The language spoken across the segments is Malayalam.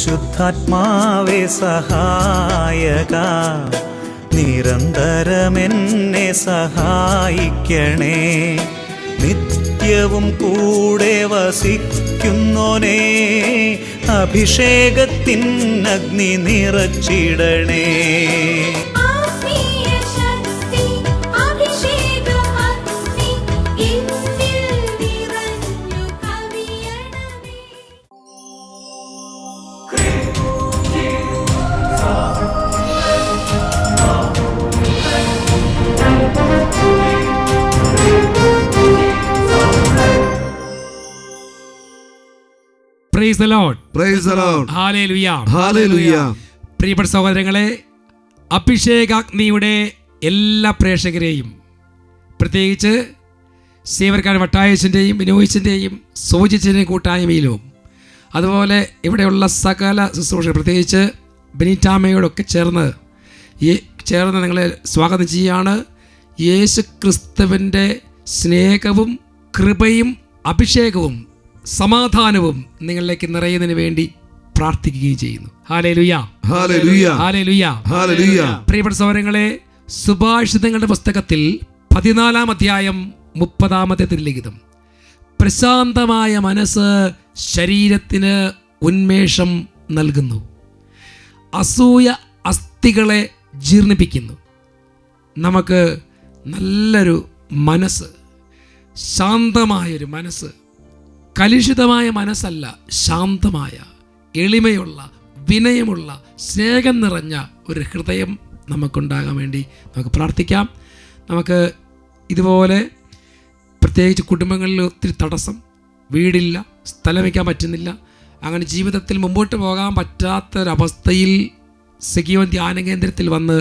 പരിശുദ്ധാത്മാവേ സഹായക, നിരന്തരമെന്നെ സഹായിക്കണേ. നിത്യവും കൂടെ വസിക്കുന്നോനേ, അഭിഷേകത്തിൻ അഗ്നി നിറച്ചിടണേ. Praise the Lord. Praise the Lord. Hallelujah. Hallelujah. പ്രിയപ്പെട്ട സഹോദരങ്ങളെ, അഭിഷേകാഗ്നിയുടെ എല്ലാ പ്രേക്ഷകരെയും, പ്രത്യേകിച്ച് സേവർക്കാരൻ വട്ടായച്ചൻ്റെയും ബിനോയിച്ചിൻ്റെയും സോജിച്ചിൻ്റെയും കൂട്ടായ്മയിലും, അതുപോലെ ഇവിടെയുള്ള സകല ശുശ്രൂഷ, പ്രത്യേകിച്ച് ബെനിറ്റാമയോടൊക്കെ ചേർന്ന് നിങ്ങളെ സ്വാഗതം ചെയ്യുകയാണ്. യേശു ക്രിസ്തുവിൻ്റെ സ്നേഹവും കൃപയും അഭിഷേകവും സമാധാനവും നിങ്ങളിലേക്ക് നിറയുന്നതിന് വേണ്ടി പ്രാർത്ഥിക്കുകയും ചെയ്യുന്നു. Hallelujah, hallelujah, hallelujah, hallelujah. പ്രിയപ്പെട്ട സഹോദരങ്ങളെ, സുഭാഷിതങ്ങളുടെ പുസ്തകത്തിൽ 14-ാം അധ്യായം 30-ാമത്തെ തിരുലിഖിതം, പ്രശാന്തമായ മനസ്സ് ശരീരത്തിന് ഉന്മേഷം നൽകുന്നു, അസൂയ അസ്ഥികളെ ജീർണിപ്പിക്കുന്നു. നമുക്ക് നല്ലൊരു മനസ്സ്, ശാന്തമായൊരു മനസ്സ്, കലുഷിതമായ മനസ്സല്ല, ശാന്തമായ, എളിമയുള്ള, വിനയമുള്ള, സ്നേഹം നിറഞ്ഞ ഒരു ഹൃദയം നമുക്കുണ്ടാകാൻ വേണ്ടി നമുക്ക് പ്രാർത്ഥിക്കാം. നമുക്ക് ഇതുപോലെ പ്രത്യേകിച്ച് കുടുംബങ്ങളിൽ ഒത്തിരി തടസ്സം, വീടില്ല, സ്ഥലം വയ്ക്കാൻ പറ്റുന്നില്ല, അങ്ങനെ ജീവിതത്തിൽ മുമ്പോട്ട് പോകാൻ പറ്റാത്തൊരവസ്ഥയിൽ സെഗിയോൻ ധ്യാന കേന്ദ്രത്തിൽ വന്ന്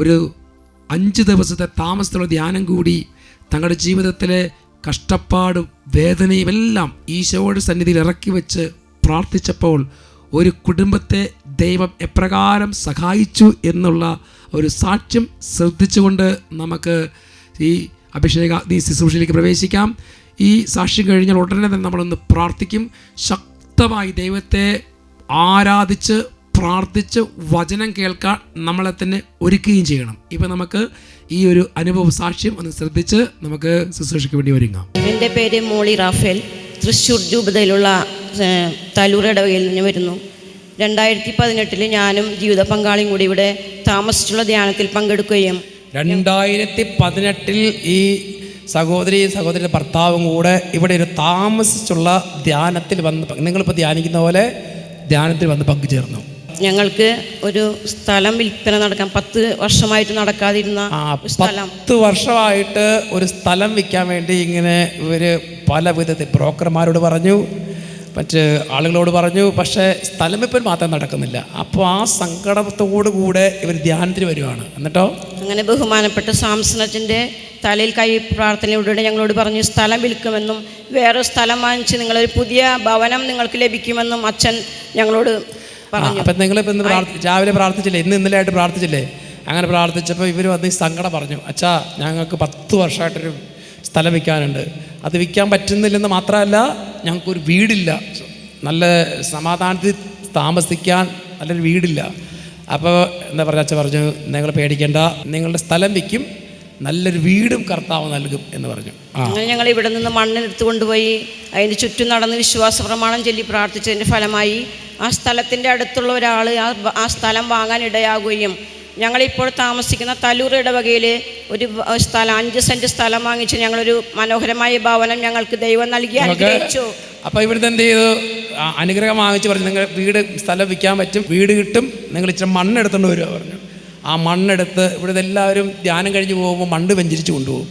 ഒരു 5 ദിവസത്തെ താമസത്തിലുള്ള ധ്യാനം കൂടി തങ്ങളുടെ ജീവിതത്തിലെ കഷ്ടപ്പാടും വേദനയും എല്ലാം ഈശോയുടെ സന്നിധിയിൽ ഇറക്കി വെച്ച് പ്രാർത്ഥിച്ചപ്പോൾ ഒരു കുടുംബത്തെ ദൈവം എപ്രകാരം സഹായിച്ചു എന്നുള്ള ഒരു സാക്ഷ്യം ശ്രദ്ധിച്ചുകൊണ്ട് നമുക്ക് ഈ അഭിഷേകാഗ്നി ശുശ്രൂഷയിലേക്ക് പ്രവേശിക്കാം. ഈ സാക്ഷ്യം കഴിഞ്ഞാൽ ഉടനെ തന്നെ നമ്മളൊന്ന് പ്രാർത്ഥിക്കും. ശക്തമായി ദൈവത്തെ ആരാധിച്ച് പ്രാർത്ഥിച്ച് വചനം കേൾക്കാൻ നമ്മളെ തന്നെ ഒരുക്കുകയും ചെയ്യണം. ഇപ്പം നമുക്ക് ഈ ഒരു അനുഭവ സാക്ഷ്യം ഒന്ന് ശ്രദ്ധിച്ച് നമുക്ക് ശുശ്രൂഷയ്ക്ക് വേണ്ടി ഒരുങ്ങാം. എൻ്റെ പേര് മോളി റാഫേൽ, തൃശ്ശൂർ രൂപതയിലുള്ള തലൂർ ഇടവകയിൽ നിന്ന് വരുന്നു. 2018 ഞാനും ജീവിത പങ്കാളിയും കൂടി ഇവിടെ താമസിച്ചുള്ള ധ്യാനത്തിൽ പങ്കെടുക്കുകയും 2018 ഈ സഹോദരിയുടെ ഭർത്താവും കൂടെ ഇവിടെ ഒരു താമസിച്ചുള്ള ധ്യാനത്തിൽ വന്ന്, നിങ്ങളിപ്പോൾ ധ്യാനിക്കുന്ന പോലെ ധ്യാനത്തിൽ വന്ന് പങ്കുചേർന്നു. ഞങ്ങൾക്ക് ഒരു സ്ഥലം വിൽപ്പന നടക്കാൻ 10 വർഷമായിട്ട് നടക്കാതിരുന്ന സ്ഥലം, 10 വർഷമായിട്ട് ഒരു സ്ഥലം വിൽക്കാൻ വേണ്ടി ഇങ്ങനെ ഇവർ പല വിധത്തിൽ ബ്രോക്കർമാരോട് പറഞ്ഞു, മറ്റ് ആളുകളോട് പറഞ്ഞു, പക്ഷേ സ്ഥലം വിൽപ്പന മാത്രം നടക്കുന്നില്ല. അപ്പോൾ ആ സങ്കടത്തോടു കൂടെ ഇവർ ധ്യാനത്തിന് വരുവാണ്. എന്നിട്ടോ അങ്ങനെ ബഹുമാനപ്പെട്ട സാംസണത്തിൻ്റെ തലയിൽ കൈ പ്രാർത്ഥനയോടെ ഞങ്ങളോട് പറഞ്ഞു, സ്ഥലം വിൽക്കുമെന്നും വേറെ സ്ഥലം വാങ്ങിച്ച് നിങ്ങളൊരു പുതിയ ഭവനം നിങ്ങൾക്ക് ലഭിക്കുമെന്നും അച്ഛൻ ഞങ്ങളോട് പറഞ്ഞു. അപ്പം നിങ്ങളിപ്പോൾ രാവിലെ പ്രാർത്ഥിച്ചില്ലേ, ഇന്നലെ ആയിട്ട് പ്രാർത്ഥിച്ചില്ലേ? അങ്ങനെ പ്രാർത്ഥിച്ചപ്പോൾ ഇവർ വന്ന് ഈ സങ്കടം പറഞ്ഞു, അച്ഛാ ഞങ്ങൾക്ക് 10 വർഷമായിട്ടൊരു സ്ഥലം വിൽക്കാനുണ്ട്, അത് വിൽക്കാൻ പറ്റുന്നില്ലെന്ന് മാത്രമല്ല ഞങ്ങൾക്കൊരു വീടില്ല, നല്ല സമാധാനത്തിൽ താമസിക്കാൻ നല്ലൊരു വീടില്ല. അപ്പോൾ എന്താ പറയുക, അച്ഛൻ പറഞ്ഞു നിങ്ങൾ പേടിക്കേണ്ട, നിങ്ങളുടെ സ്ഥലം വിൽക്കും, നല്ലൊരു വീടും കർത്താവ് നൽകും എന്ന് പറഞ്ഞു. അങ്ങനെ ഞങ്ങൾ ഇവിടെ നിന്ന് മണ്ണെടുത്ത് കൊണ്ടുപോയി അതിന് ചുറ്റും നടന്ന് വിശ്വാസ പ്രമാണം ചൊല്ലി പ്രാർത്ഥിച്ചതിൻ്റെ ഫലമായി ആ സ്ഥലത്തിൻ്റെ അടുത്തുള്ള ഒരാൾ ആ സ്ഥലം വാങ്ങാൻ ഇടയാകുകയും ഞങ്ങളിപ്പോൾ താമസിക്കുന്ന തലൂർ ഇടവകയിൽ ഒരു സ്ഥലം 5 സെൻറ്റ് സ്ഥലം വാങ്ങിച്ച് ഞങ്ങളൊരു മനോഹരമായ ഭവനം ഞങ്ങൾക്ക് ദൈവം നൽകി അനുഗ്രഹിച്ചു. അപ്പോൾ ഇവിടുത്തെ എന്ത് ചെയ്തു, അനുഗ്രഹം വാങ്ങിച്ച് പറഞ്ഞു, നിങ്ങൾ വീട് സ്ഥലം വിൽക്കാൻ പറ്റും, വീട് കിട്ടും, നിങ്ങൾ ഇച്ചിരി മണ്ണെടുത്തുകൊണ്ട് വരിക പറഞ്ഞു. ആ മണ്ണെടുത്ത് ഇവിടുത്തെ എല്ലാവരും ധ്യാനം കഴിഞ്ഞ് പോകുമ്പോൾ മണ്ണ് വെഞ്ചരിച്ച് കൊണ്ടുപോകും.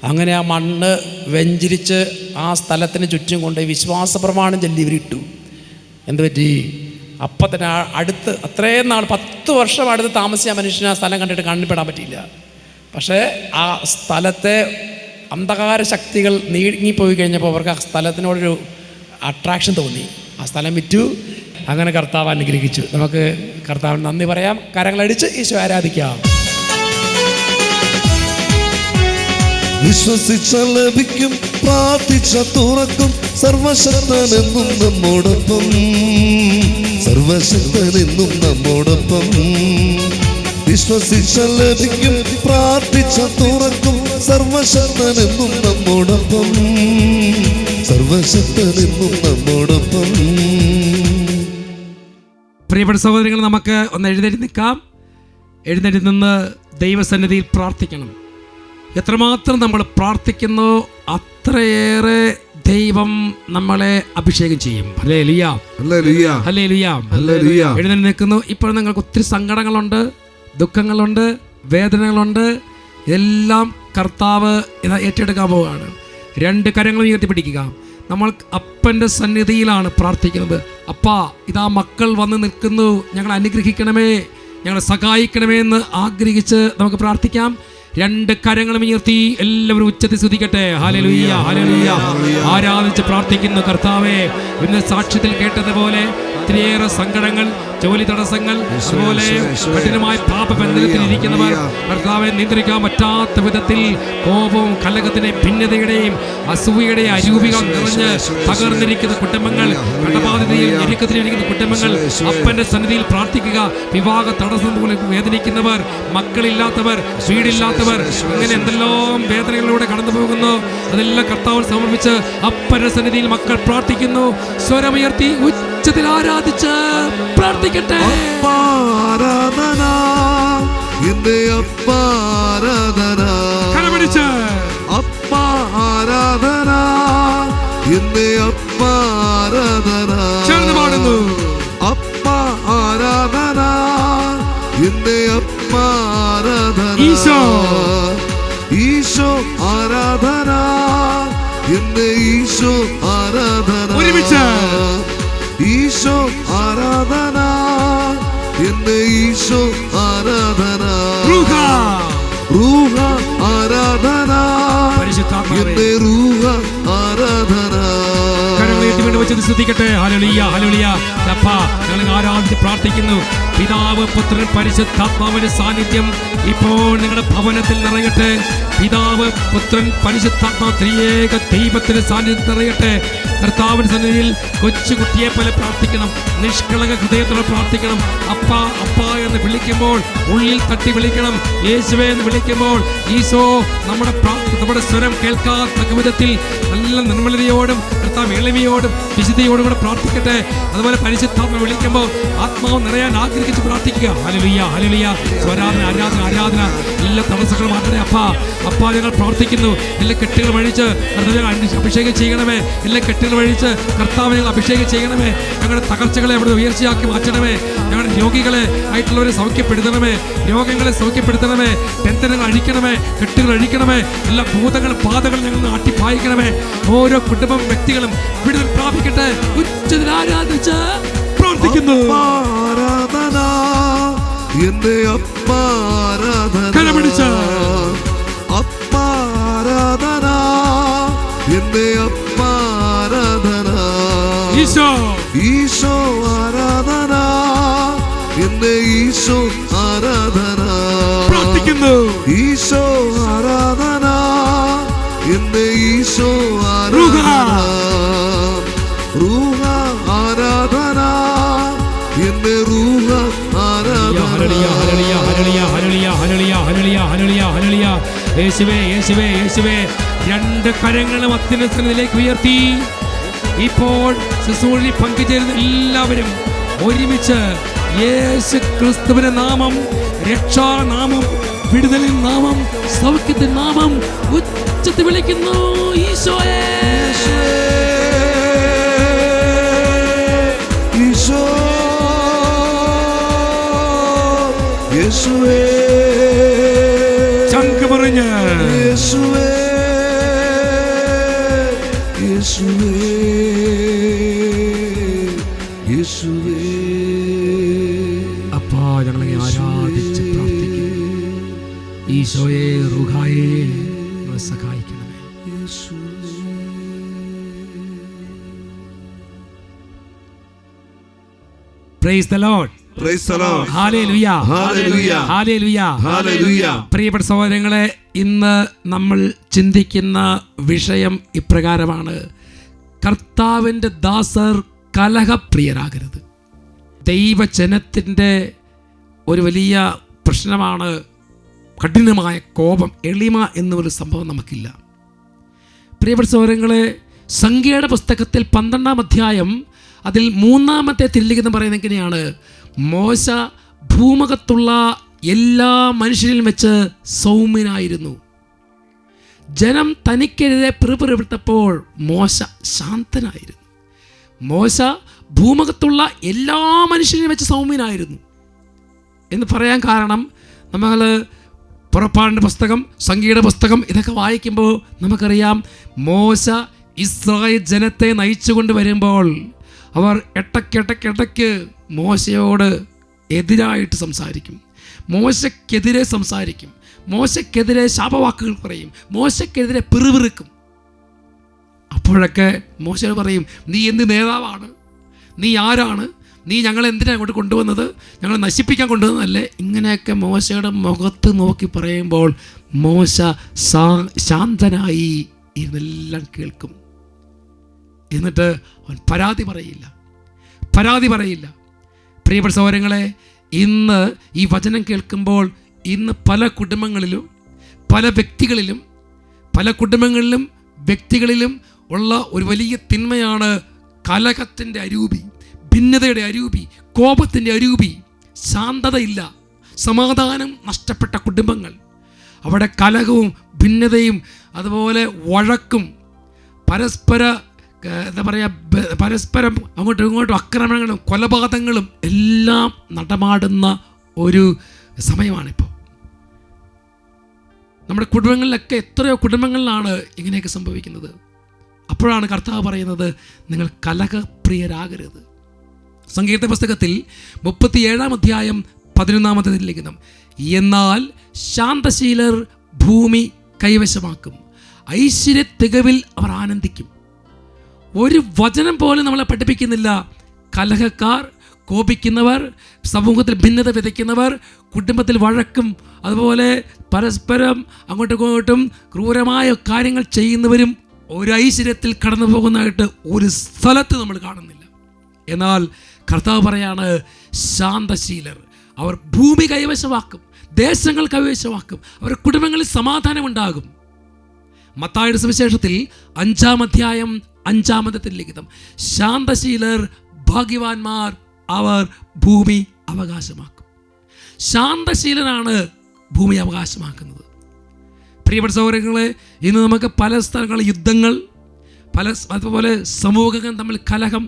അങ്ങനെ ആ മണ്ണ് വെഞ്ചരിച്ച് ആ സ്ഥലത്തിന് ചുറ്റും കൊണ്ട് വിശ്വാസ പ്രമാണം ചൊല്ലി ഇവരിട്ടു. എന്തുപറ്റി, അപ്പം തന്നെ അടുത്ത് അത്രയും നാൾ 10 വർഷം അടുത്ത് താമസിച്ച മനുഷ്യന് ആ സ്ഥലം കണ്ടിട്ട് കണ്ണിപ്പെടാൻ പറ്റിയില്ല. പക്ഷേ ആ സ്ഥലത്തെ അന്ധകാര ശക്തികൾ നീങ്ങിപ്പോയി കഴിഞ്ഞപ്പോൾ അവർക്ക് ആ സ്ഥലത്തിനോടൊരു അട്രാക്ഷൻ തോന്നി. ആ സ്ഥലം വിറ്റു. അങ്ങനെ കർത്താവ് അനുഗ്രഹിച്ചു. നമുക്ക് കർത്താവിന് നന്ദി പറയാം, കരങ്ങളടിച്ച് ഈശോ ആരാധിക്കാം. വിശ്വസിച്ചാൽ ലഭിക്കും, പ്രാർത്ഥിച്ച തുറക്കും. സർവശക്തനെന്നും നമ്മോടൊപ്പം, സർവശക്തനെന്നും നമ്മോടൊപ്പം. വിശ്വസിച്ചാൽ ലഭിക്കും, പ്രാർത്ഥിച്ച തുറക്കും. സർവശക്തനെന്നും നമ്മോടൊപ്പം, സർവശക്തനെന്നും നമ്മോടൊപ്പം. പ്രിയപ്പെട്ട സഹോദരങ്ങൾ, നമുക്ക് ഒന്ന് എഴുന്നേറ്റ് നിൽക്കാം. എഴുന്നേറ്റ് നിന്ന് ദൈവസന്നിധിയിൽ പ്രാർത്ഥിക്കണം. എത്രമാത്രം നമ്മൾ പ്രാർത്ഥിക്കുന്നു അത്രയേറെ ദൈവം നമ്മളെ അഭിഷേകം ചെയ്യും. Hallelujah, hallelujah, hallelujah, hallelujah. എഴുന്നേറ്റ് നിൽക്കുന്നു. ഇപ്പോൾ നിങ്ങൾക്ക് ഒത്തിരി സങ്കടങ്ങളുണ്ട്, ദുഃഖങ്ങളുണ്ട്, വേദനകളുണ്ട്. ഇതെല്ലാം കർത്താവ് ഏറ്റെടുക്കാൻ പോവുകയാണ്. 2 കരങ്ങൾ ഉയർത്തിപ്പിടിക്കുക. നമ്മൾ അപ്പൻ്റെ സന്നിധിയിലാണ് പ്രാർത്ഥിക്കുന്നത്. അപ്പാ, ഇതാ മക്കൾ വന്ന് നിൽക്കുന്നു, ഞങ്ങളെ അനുഗ്രഹിക്കണമേ, ഞങ്ങളെ സഹായിക്കണമേ എന്ന് ആഗ്രഹിച്ച് നമുക്ക് പ്രാർത്ഥിക്കാം. 2 കരങ്ങളും ഉയർത്തി എല്ലാവരും ഉച്ചത്തിൽ സ്തുതിക്കട്ടെ. Hallelujah, hallelujah. ആരാധിച്ച് പ്രാർത്ഥിക്കുന്നു. കർത്താവേ, ഇന്ന് സാക്ഷ്യത്തിൽ കേട്ടതുപോലെ ഒത്തിരിയേറെ സങ്കടങ്ങൾ, ജോലി തടസ്സങ്ങൾ, അതുപോലെ കഠിനമായ പാപബന്ധനത്തിലിരിക്കുന്നവർ, കർത്താവെ, നിയന്ത്രിക്കാൻ പറ്റാത്ത വിധത്തിൽ കോപവും കലഹത്തിന്റെയും ഭിന്നതയുടെയും അസൂയയുടെയും അരൂപികൾ നിറഞ്ഞ് തകർന്നിരിക്കുന്ന കുടുംബങ്ങൾ, കടബാധിതയിൽ ഞെരുക്കത്തിലിരിക്കുന്ന കുടുംബങ്ങൾ അപ്പന്റെ സന്നിധിയിൽ പ്രാർത്ഥിക്കുക. വിവാഹ തടസ്സം പോലെ വേദനിക്കുന്നവർ, മക്കളില്ലാത്തവർ, വീടില്ലാത്തവർ, ഇങ്ങനെ എന്തെല്ലാം വേദനകളിലൂടെ കടന്നു പോകുന്നു, അതെല്ലാം കർത്താവിൽ സമർപ്പിച്ച് അപ്പന്റെ സന്നിധിയിൽ മക്കൾ പ്രാർത്ഥിക്കുന്നു. സ്വരമുയർത്തി ഉച്ചത്തിൽ ആരാധിച്ച് പ്രാർത്ഥിക്കട്ടെ. ആരാധന, എന്റെ അപ്പാരാധന, കരപിടിച്ച് അപ്പാരാധന, എന്റെ അപ്പാരാധന, ചേർന്ന് പാടുന്നു. അപ്പാരാധന, എന്റെ അപ്പാരാധന, ഈശോ, ഈശോ ആരാധന, എന്റെ ഈശോ ആരാധന, ഒരുമിച്ച് ഈശോ ആരാധന, എന്റെ ഈശോ ആരാധന, റൂഹ, റൂഹ ആരാധന, പരിശുദ്ധാത്മാവേ, എന്റെ റൂഹ ആരാധന. കരങ്ങളേറ്റി വീണ്ടും വെച്ച് സ്തുതിക്കട്ടെ. Hallelujah, hallelujah. അപ്പാ, ഞങ്ങൾ ആരാധിച്ച് പ്രാർത്ഥിക്കുന്നു. പിതാവ്, പുത്രൻ, പരിശുദ്ധാത്മാവിന്റെ സാന്നിധ്യം ഇപ്പോൾ നിങ്ങളുടെ ഭവനത്തിൽ നിറയട്ടെ. പിതാവ്, പുത്രൻ, പരിശുദ്ധാത്മാവ് ത്രിയേക ദൈവത്തിന്റെ സാന്നിധ്യം നിറയട്ടെ. കർത്താവിന്റെ സന്നിധിയിൽ കൊച്ചുകുട്ടിയെ പോലെ പ്രാർത്ഥിക്കണം. നിഷ്കളങ്ക ഹൃദയത്തോടെ പ്രാർത്ഥിക്കണം. അപ്പ, അപ്പ എന്ന് വിളിക്കുമ്പോൾ ഉള്ളിൽ തട്ടി വിളിക്കണം. യേശുവേ എന്ന് വിളിക്കുമ്പോൾ ഈശോ നമ്മുടെ സ്വരം കേൾക്കാത്ത വിധത്തിൽ നല്ല നിർമ്മലതയോടും കർത്താവ് എളിമയോടും വിശുദ്ധിയോടും കൂടെ പ്രാർത്ഥിക്കട്ടെ. അതുപോലെ പരിശുദ്ധാത്മ വിളിക്കുമ്പോൾ ആത്മാവ് നിറയാൻ ആഗ്രഹിച്ച് പ്രാർത്ഥിക്കുക. Hallelujah, hallelujah. സ്വരാധന, ആരാധന, ആരാധന. എല്ലാ തടസ്സങ്ങളും മാറ്റണേ. അപ്പാ, അപ്പാ, ഞങ്ങൾ പ്രാർത്ഥിക്കുന്നു. എല്ലാ കെട്ടുകൾ വഴിച്ച് കർത്താവ് അഭിഷേകം ചെയ്യണമേ. എല്ലാ കെട്ടുകൾ വഴിച്ച് കർത്താവ് ഞങ്ങൾ അഭിഷേകം ചെയ്യണമേ. ഞങ്ങളുടെ തകർച്ചകളെ അവിടെ ഉയർച്ചയാക്കി മാറ്റണമേ. ഞങ്ങളുടെ രോഗികളെ ആയിട്ടുള്ളവരെ സൗഖ്യപ്പെടുത്തണമേ. രോഗങ്ങളെ സൗഖ്യപ്പെടുത്തണമേ. ബന്ധനങ്ങൾ അഴിക്കണമേ. കെട്ടുകൾ അഴിക്കണമേ. എല്ലാ ഭൂതങ്ങളും പാതകളും ഞങ്ങൾ ആട്ടിപ്പായിക്കണമേ. ഓരോ കുടുംബം, വ്യക്തികളും വിടുതൽ പ്രാപിക്കട്ടെ. ഉച്ചത്തിൽ ആരാധിച്ച് പ്രാർത്ഥിക്കുന്നു. ആരാധന, എന്റെ അപ്പാരാധന, കരപിടിച്ച് അപ്പാരാധന, എന്റെ അപ്പാരാധന, ഈശോ, ഈശോ ആരാധന, എന്റെ ഈശോ ആരാധന, പ്രാർത്ഥിക്കുന്നു. ഈശോ ആരാധന, എന്റെ ഈശോ റൂഹ, ആരാധന, റൂഹ ആരാധന, എന്റെ റൂഹ ആരാധന. Hallelujah, hallelujah, hallelujah, hallelujah, hallelujah, hallelujah, hallelujah. യേശുവേ, യേശുവേ, യേശുവേ. 2 കരങ്ങളും അത്യുന്നതത്തിലേക്ക് ഉയർത്തി ഇപ്പോൾ ശുശ്രൂഷയിൽ പങ്കുചേരുന്ന എല്ലാവരും ഒരുമിച്ച് യേശു ക്രിസ്തുവിന്റെ നാമം, രക്ഷാനാമം, വിടുതലിൻ നാമം, സൗഖ്യത്തിൻ നാമം ഉച്ചത്തിൽ വിളിക്കുന്നു. ഈശോയെ, ഈശോ, യേശുവേ, ചങ്ക് പറഞ്ഞ് യേശുവേ, യേശുവേ, യേശുവേ. അപ്പാ, ഞങ്ങളെ ആരാധിച്ച് പ്രാർത്ഥിക്കുന്നു. ഈശോയെ, റുഹായെ, ഞങ്ങളെ സഹായിക്കണമേ. Praise the Lord. Praise the Lord. Hallelujah, Hallelujah. Hallelujah. Hallelujah. പ്രിയപ്പെട്ട സഹോദരങ്ങളെ, ഇന്ന് നമ്മൾ ചിന്തിക്കുന്ന വിഷയം ഇപ്രകാരമാണ്: കർത്താവിൻ്റെ ദാസർ കലഹപ്രിയരാകരുത്. ദൈവജനത്തിൻ്റെ ഒരു വലിയ പ്രശ്നമാണ് കഠിനമായ കോപം. എളിമ എന്നൊരു സംഭവം നമുക്കില്ല. പ്രിയപ്പെട്ട സഹോദരങ്ങളെ, സംഖ്യയുടെ പുസ്തകത്തിൽ 12-ാം അധ്യായം അതിൽ 3-ാമത്തെ തിരുലിഖിതം പറയുന്നത് എങ്ങനെയാണ്? മോശ ഭൂമുഖത്തുള്ള എല്ലാ മനുഷ്യരിലും വെച്ച് സൗമ്യനായിരുന്നു. ജനം തനിക്കെതിരെ പിറുപിറുവിട്ടപ്പോൾ മോശ ശാന്തനായിരുന്നു. മോശ ഭൂമുഖത്തുള്ള എല്ലാ മനുഷ്യരിലും വെച്ച് സൗമ്യനായിരുന്നു എന്ന് പറയാൻ കാരണം, നമ്മൾ പുറപ്പാടിൻ്റെ പുസ്തകം, സംഖ്യയുടെ പുസ്തകം ഇതൊക്കെ വായിക്കുമ്പോൾ നമുക്കറിയാം, മോശ ഇസ്രായേൽ ജനത്തെ നയിച്ചുകൊണ്ട് വരുമ്പോൾ അവർ ഇടയ്ക്ക് മോശയോട് എതിരായിട്ട് സംസാരിക്കും, മോശക്കെതിരെ സംസാരിക്കും, മോശക്കെതിരെ ശാപവാക്കുകൾ പറയും, മോശക്കെതിരെ പിറുപിറുക്കും. അപ്പോഴൊക്കെ മോശയോട് പറയും, നീ എന്ത് നേതാവാണ്? നീ ആരാണ്? നീ ഞങ്ങളെ എന്തിനാണ് അങ്ങോട്ട് കൊണ്ടുവന്നത്? ഞങ്ങളെ നശിപ്പിക്കാൻ കൊണ്ടുവന്നതല്ലേ? ഇങ്ങനെയൊക്കെ മോശയുടെ മുഖത്ത് നോക്കി പറയുമ്പോൾ മോശ ശാന്തനായി ഇതെല്ലാം കേൾക്കും. എന്നിട്ട് അവൻ പരാതി പറയില്ല. പ്രിയപ്പെട്ട സഹോദരങ്ങളെ, ഇന്ന് ഈ വചനം കേൾക്കുമ്പോൾ ഇന്ന് പല കുടുംബങ്ങളിലും വ്യക്തികളിലും ഉള്ള ഒരു വലിയ തിന്മയാണ് കലഹത്തിൻ്റെ അരൂപി, ഭിന്നതയുടെ അരൂപി, കോപത്തിൻ്റെ അരൂപി. ശാന്തതയില്ല, സമാധാനം നഷ്ടപ്പെട്ട കുടുംബങ്ങൾ. അവിടെ കലഹവും ഭിന്നതയും അതുപോലെ വഴക്കും പരസ്പരം അങ്ങോട്ടും ഇങ്ങോട്ടും ആക്രമണങ്ങളും കൊലപാതകങ്ങളും എല്ലാം നടമാടുന്ന ഒരു സമയമാണിപ്പോൾ. നമ്മുടെ കുടുംബങ്ങളിലൊക്കെ എത്രയോ കുടുംബങ്ങളിലാണ് ഇങ്ങനെയൊക്കെ സംഭവിക്കുന്നത്. അപ്പോഴാണ് കർത്താവ് പറയുന്നത്, നിങ്ങൾ കലഹപ്രിയരാകരുത്. സംഗീത പുസ്തകത്തിൽ 37-ാം അധ്യായം 11-ാമത്തെ ലിഖിതം: എന്നാൽ ശാന്തശീലർ ഭൂമി കൈവശമാക്കും, ഐശ്വര്യ തികവിൽ അവർ ആനന്ദിക്കും. ഒരു വചനം പോലും നമ്മളെ പഠിപ്പിക്കുന്നില്ല കലഹക്കാർ, കോപിക്കുന്നവർ, സമൂഹത്തിൽ ഭിന്നത വിതയ്ക്കുന്നവർ, കുടുംബത്തിൽ വഴക്കും അതുപോലെ പരസ്പരം അങ്ങോട്ടും ഇങ്ങോട്ടും ക്രൂരമായ കാര്യങ്ങൾ ചെയ്യുന്നവരും ഒരു ഐശ്വര്യത്തിൽ കടന്നു പോകുന്നതായിട്ട് ഒരു സ്ഥലത്ത് നമ്മൾ കാണുന്നില്ല. എന്നാൽ കർത്താവ് പറയാണ്, ശാന്തശീലർ അവർ ഭൂമി കൈവശമാക്കും, ദേശങ്ങൾ കൈവശമാക്കും, അവരുടെ കുടുംബങ്ങളിൽ സമാധാനമുണ്ടാകും. മത്തായിയുടെ സുവിശേഷത്തിൽ 5-ാം അധ്യായം 5-ാമത്തെ ലിഖിതം: ശാന്തശീലർ ഭാഗ്യവാന്മാർ, അവർ ഭൂമി അവകാശമാക്കും. ശാന്തശീലനാണ് ഭൂമി അവകാശമാക്കുന്നത്. പ്രിയപ്പെട്ട സഹോദരങ്ങളെ, ഇന്ന് നമുക്ക് പല സ്ഥലങ്ങളിൽ യുദ്ധങ്ങൾ, അതുപോലെ സമൂഹങ്ങൾ തമ്മിൽ കലഹം,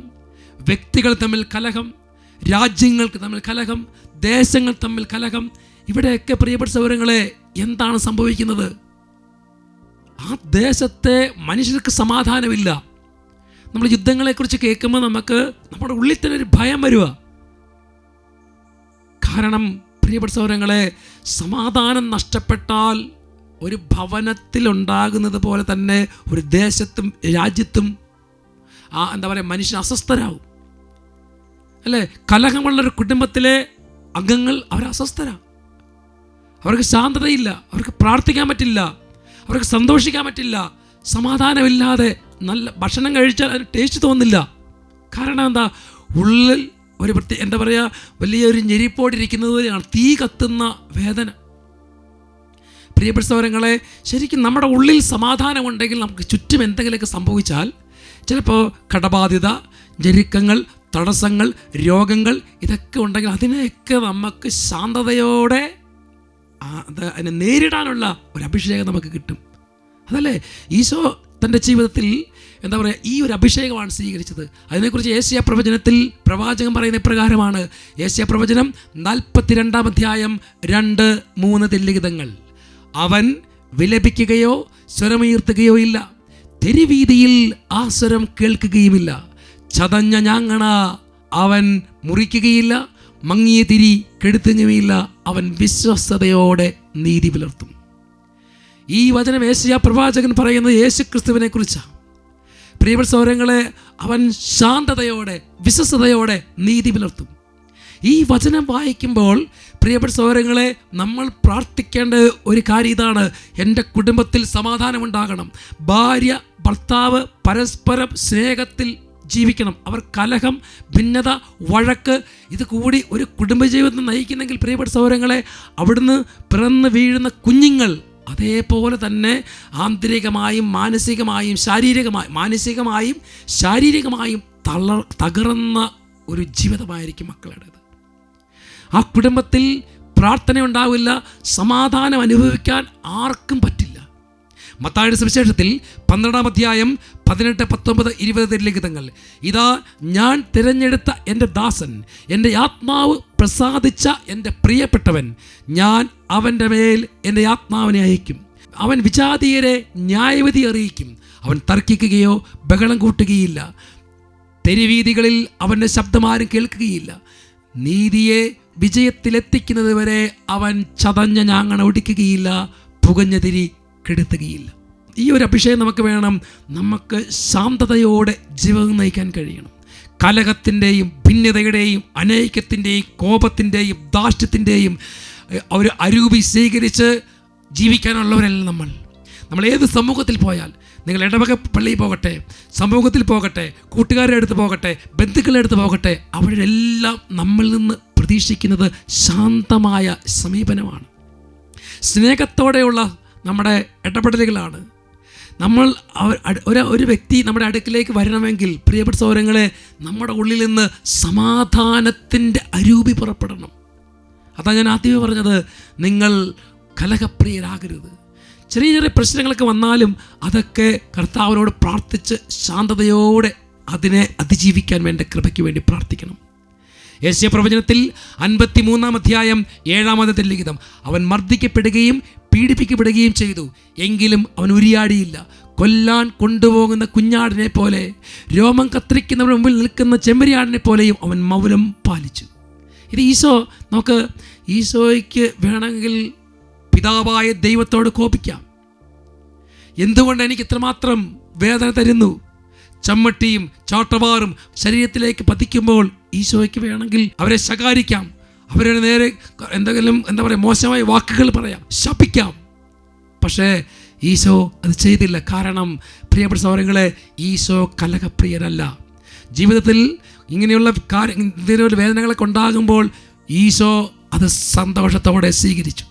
വ്യക്തികൾ തമ്മിൽ കലഹം, രാജ്യങ്ങൾക്ക് തമ്മിൽ കലഹം, ദേശങ്ങൾ തമ്മിൽ കലഹം. ഇവിടെയൊക്കെ പ്രിയപ്പെട്ട സഹോദരങ്ങളെ എന്താണ് സംഭവിക്കുന്നത്? ആ ദേശത്തെ മനുഷ്യർക്ക് സമാധാനമില്ല. നമ്മൾ യുദ്ധങ്ങളെക്കുറിച്ച് കേൾക്കുമ്പോൾ നമുക്ക് നമ്മുടെ ഉള്ളിൽ തന്നെ ഒരു ഭയം വരിക. കാരണം പ്രിയപ്പെട്ട സഹോദരങ്ങളെ, സമാധാനം നഷ്ടപ്പെട്ടാൽ ഒരു ഭവനത്തിലുണ്ടാകുന്നത് പോലെ തന്നെ ഒരു ദേശത്തും രാജ്യത്തും മനുഷ്യൻ അസ്വസ്ഥരാകും, അല്ലേ? കലഹമുള്ളൊരു കുടുംബത്തിലെ അംഗങ്ങൾ അവർ അസ്വസ്ഥരാണ്, അവർക്ക് ശാന്തതയില്ല, അവർക്ക് പ്രാർത്ഥിക്കാൻ പറ്റില്ല, അവർക്ക് സന്തോഷിക്കാൻ പറ്റില്ല. സമാധാനമില്ലാതെ നല്ല ഭക്ഷണം കഴിച്ചാൽ അതിന് ടേസ്റ്റ് തോന്നില്ല. കാരണം എന്താ? ഉള്ളിൽ ഒരു വലിയൊരു ഞെരിപ്പോടിരിക്കുന്നത് പോലെയാണ്, തീ കത്തുന്ന വേദന. പ്രിയപ്പെട്ട സഹോദരങ്ങളെ, ശരിക്കും നമ്മുടെ ഉള്ളിൽ സമാധാനമുണ്ടെങ്കിൽ നമുക്ക് ചുറ്റും എന്തെങ്കിലുമൊക്കെ സംഭവിച്ചാൽ, ചിലപ്പോൾ കടബാധ്യത, ഞെരുക്കങ്ങൾ, തടസ്സങ്ങൾ, രോഗങ്ങൾ ഇതൊക്കെ ഉണ്ടെങ്കിൽ അതിനെയൊക്കെ നമുക്ക് ശാന്തതയോടെ അതിനെ നേരിടാനുള്ള ഒരു അഭിഷേകം നമുക്ക് കിട്ടും. അതല്ലേ ഈശോ തൻ്റെ ജീവിതത്തിൽ ഈ ഒരു അഭിഷേകമാണ് സ്വീകരിച്ചത്. അതിനെക്കുറിച്ച് യേശയ്യാ പ്രവചനത്തിൽ പ്രവാചകൻ പറയുന്ന ഇപ്രകാരമാണ്. യേശയ്യാ പ്രവചനം 42-ാം അധ്യായം 2-3 തിരുലിഖിതങ്ങൾ: അവൻ വിലപിക്കുകയോ സ്വരമുയർത്തുകയോ ഇല്ല, തെരുവീതിയിൽ ആ സ്വരം കേൾക്കുകയുമില്ല. ചതഞ്ഞ ഞാങ്ങണ അവൻ മുറിക്കുകയില്ല, മങ്ങിയ തിരി കെടുത്തുകയുമില്ല. അവൻ വിശ്വസ്തയോടെ നീതി പുലർത്തും. ഈ വചനം യേശയ്യാ പ്രവാചകൻ പറയുന്നത് യേശുക്രിസ്തുവിനെ കുറിച്ചാണ്. പ്രിയപ്പെട്ട സഹോദരങ്ങളെ, അവൻ ശാന്തതയോടെ വിശ്വസ്തയോടെ നീതി പുലർത്തും. ഈ വചനം വായിക്കുമ്പോൾ പ്രിയപ്പെട്ട സഹോദരങ്ങളെ, നമ്മൾ പ്രാർത്ഥിക്കേണ്ട ഒരു കാര്യം ഇതാണ്: എൻ്റെ കുടുംബത്തിൽ സമാധാനമുണ്ടാകണം. ഭാര്യ ഭർത്താവ് പരസ്പരം സ്നേഹത്തിൽ ജീവിക്കണം. അവർ കലഹം, ഭിന്നത, വഴക്ക് ഇത് കൂടി ഒരു കുടുംബജീവിതം നയിക്കുന്നെങ്കിൽ പ്രിയപ്പെട്ട സഹോദരങ്ങളെ, അവിടുന്ന് പിറന്ന് വീഴുന്ന കുഞ്ഞുങ്ങൾ അതേപോലെ തന്നെ ആന്തരികമായും മാനസികമായും ശാരീരികമായും തകർന്ന ഒരു ജീവിതമായിരിക്കും മക്കളുടേത്. ആ കുടുംബത്തിൽ പ്രാർത്ഥന ഉണ്ടാവില്ല, സമാധാനം അനുഭവിക്കാൻ ആർക്കും പറ്റില്ല. മത്തായിയുടെ സുവിശേഷത്തിൽ 12-ാം അധ്യായം 18, 19, 20 ലിഖിതങ്ങൾ: ഇതാ ഞാൻ തിരഞ്ഞെടുത്ത എൻ്റെ ദാസൻ, എൻ്റെ ആത്മാവ് പ്രസാദിച്ച എൻ്റെ പ്രിയപ്പെട്ടവൻ, ഞാൻ അവൻ്റെ മേൽ എൻ്റെ ആത്മാവിനെ അയക്കും. അവൻ വിജാതീയരെ ന്യായവിധി അറിയിക്കും. അവൻ തർക്കിക്കുകയോ ബഹളം കൂട്ടുകയില്ല. തെരുവീതികളിൽ അവൻ്റെ ശബ്ദമാരും കേൾക്കുകയില്ല. നീതിയെ വിജയത്തിലെത്തിക്കുന്നത് വരെ അവൻ ചതഞ്ഞ ഞാങ്ങണ ഒടിക്കുകയില്ല, പുകഞ്ഞ തിരി കെടുത്തുകയില്ല. ഈ ഒരു അഭിഷേകം നമുക്ക് വേണം. നമുക്ക് ശാന്തതയോടെ ജീവിതം നയിക്കാൻ കഴിയണം. കലഹത്തിൻ്റെയും ഭിന്നതയുടെയും അനൈക്യത്തിൻ്റെയും കോപത്തിൻ്റെയും ധാർഷ്ട്യത്തിൻ്റെയും ഒരു അരൂപി സ്വീകരിച്ച് ജീവിക്കാനുള്ളവരല്ല നമ്മൾ ഏത് സമൂഹത്തിൽ പോയാൽ, നിങ്ങൾ ഇടവക പള്ളിയിൽ പോകട്ടെ, സമൂഹത്തിൽ പോകട്ടെ, കൂട്ടുകാരുടെ അടുത്ത് പോകട്ടെ, ബന്ധുക്കളുടെ അടുത്ത് പോകട്ടെ, അവരെല്ലാം നമ്മളിൽ നിന്ന് പ്രതീക്ഷിക്കുന്നത് ശാന്തമായ സമീപനമാണ്, സ്നേഹത്തോടെയുള്ള നമ്മുടെ ഇടപെടലുകളാണ്. നമ്മൾ ഒരു വ്യക്തി നമ്മുടെ അടുക്കിലേക്ക് വരണമെങ്കിൽ പ്രിയപ്പെട്ട സഹോദരങ്ങളെ, നമ്മുടെ ഉള്ളിൽ നിന്ന് സമാധാനത്തിൻ്റെ അരൂപി പുറപ്പെടണം. അതാണ് ഞാൻ ആദ്യമേ പറഞ്ഞത്, നിങ്ങൾ കലഹപ്രിയരാകരുത്. ചെറിയ ചെറിയ പ്രശ്നങ്ങളൊക്കെ വന്നാലും അതൊക്കെ കർത്താവിനോട് പ്രാർത്ഥിച്ച് ശാന്തതയോടെ അതിനെ അതിജീവിക്കാൻ വേണ്ട കൃപയ്ക്ക് വേണ്ടി പ്രാർത്ഥിക്കണം. യെശയ്യാ പ്രവചനത്തിൽ 53-ാം അധ്യായം 7-ാമത്തെ ലിഖിതം: അവൻ മർദ്ദിക്കപ്പെടുകയും പീഡിപ്പിക്കപ്പെടുകയും ചെയ്തു, എങ്കിലും അവൻ ഉരിയാടിയില്ല. കൊല്ലാൻ കൊണ്ടുപോകുന്ന കുഞ്ഞാടിനെ പോലെ, രോമം കത്തിരിക്കുന്നവരുടെ മുമ്പിൽ നിൽക്കുന്ന ചെമ്മരിയാടിനെ പോലെയും അവൻ മൗനം പാലിച്ചു. ഇത് നമുക്ക് ഈശോയ്ക്ക് വേണമെങ്കിൽ പിതാവായ ദൈവത്തോട് കോപിക്കാം. എന്തുകൊണ്ട് എനിക്ക് ഇത്രമാത്രം വേദന തരുന്നു? ചമ്മട്ടിയും ചാട്ടവാറും ശരീരത്തിലേക്ക് പതിക്കുമ്പോൾ ഈശോയ്ക്ക് വേണമെങ്കിൽ അവരെ ശകാരിക്കാം, അവരുടെ നേരെ എന്തെങ്കിലും മോശമായ വാക്കുകൾ പറയാം, ശപിക്കാം. പക്ഷേ ഈശോ അത് ചെയ്തില്ല. കാരണം പ്രിയപ്പെട്ട സഹോദരങ്ങളെ, ഈശോ കലഹപ്രിയരല്ല. ജീവിതത്തിൽ ഇങ്ങനെയുള്ള വേദനകളൊക്കെ ഉണ്ടാകുമ്പോൾ ഈശോ അത് സന്തോഷത്തോടെ സ്വീകരിച്ചു.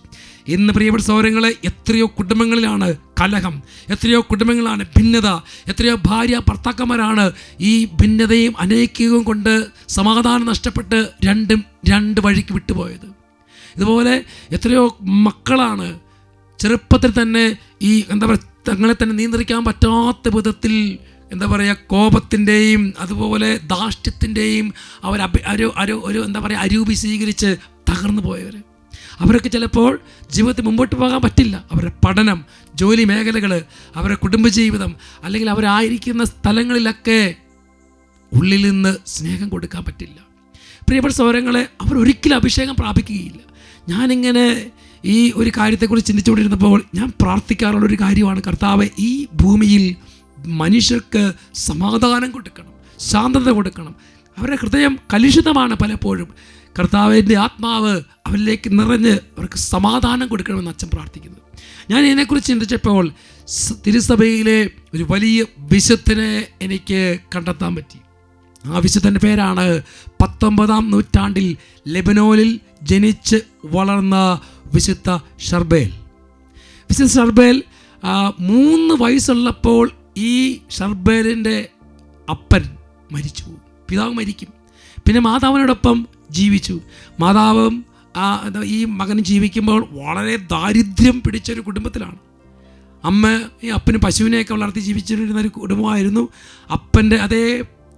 ഇന്ന് പ്രിയപ്പെട്ട സഹോദരങ്ങളെ, എത്രയോ കുടുംബങ്ങളിലാണ് കലഹം, എത്രയോ കുടുംബങ്ങളാണ് ഭിന്നത, എത്രയോ ഭാര്യ ഭർത്താക്കന്മാരാണ് ഈ ഭിന്നതയും അനൈക്യവും കൊണ്ട് സമാധാനം നഷ്ടപ്പെട്ട് രണ്ട് വഴിക്ക് വിട്ടുപോയത്. ഇതുപോലെ എത്രയോ മക്കളാണ് ചെറുപ്പത്തിൽ തന്നെ ഈ തങ്ങളെ തന്നെ നിയന്ത്രിക്കാൻ പറ്റാത്ത വിധത്തിൽ കോപത്തിൻ്റെയും അതുപോലെ ധാർഷ്ട്യത്തിൻ്റെയും അരൂപി സ്വീകരിച്ച് തകർന്നു പോയവർ. അവരൊക്കെ ചിലപ്പോൾ ജീവിതത്തിൽ മുമ്പോട്ട് പോകാൻ പറ്റില്ല. അവരുടെ പഠനം, ജോലി മേഖലകൾ, അവരുടെ കുടുംബജീവിതം, അല്ലെങ്കിൽ അവരായിരിക്കുന്ന സ്ഥലങ്ങളിലൊക്കെ ഉള്ളിൽ നിന്ന് സ്നേഹം കൊടുക്കാൻ പറ്റില്ല. പ്രിയപ്പെട്ട സഹോദരങ്ങളെ, അവർ ഒരിക്കലും അഭിഷേകം പ്രാപിക്കുകയില്ല. ഞാനിങ്ങനെ ഈ ഒരു കാര്യത്തെക്കുറിച്ച് ചിന്തിച്ചുകൊണ്ടിരുന്നപ്പോൾ ഞാൻ പ്രാർത്ഥിക്കാറുള്ളൊരു കാര്യമാണ്: കർത്താവേ, ഈ ഭൂമിയിൽ മനുഷ്യർക്ക് സമാധാനം കൊടുക്കണം, ശാന്തത കൊടുക്കണം. അവരുടെ ഹൃദയം കലുഷിതമാണ് പലപ്പോഴും. കർത്താവിൻ്റെ ആത്മാവ് അവരിലേക്ക് നിറഞ്ഞ് അവർക്ക് സമാധാനം കൊടുക്കണമെന്ന് അച്ഛൻ പ്രാർത്ഥിക്കുന്നു. ഞാൻ ഇതിനെക്കുറിച്ച് ചിന്തിച്ചപ്പോൾ തിരുസഭയിലെ ഒരു വലിയ വിശുദ്ധനെ എനിക്ക് കണ്ടെത്താൻ പറ്റി. ആ വിശുദ്ധൻ്റെ പേരാണ് 19-ാം നൂറ്റാണ്ടിൽ ലെബനോനിൽ ജനിച്ച് വളർന്ന വിശുദ്ധ ഷർബേൽ. വിശുദ്ധ ഷർബേൽ 3 വയസ്സുള്ളപ്പോൾ ഈ ഷർബേലിൻ്റെ അപ്പൻ മരിച്ചു. പിതാവ് മരിക്കും. പിന്നെ മാതാവിനോടൊപ്പം ജീവിച്ചു. മാതാവും ഈ മകൻ ജീവിക്കുമ്പോൾ വളരെ ദാരിദ്ര്യം പിടിച്ചൊരു കുടുംബത്തിലാണ്. ഈ അപ്പന് പശുവിനെയൊക്കെ വളർത്തി ജീവിച്ചിരുന്നൊരു കുടുംബമായിരുന്നു. അപ്പൻ്റെ അതേ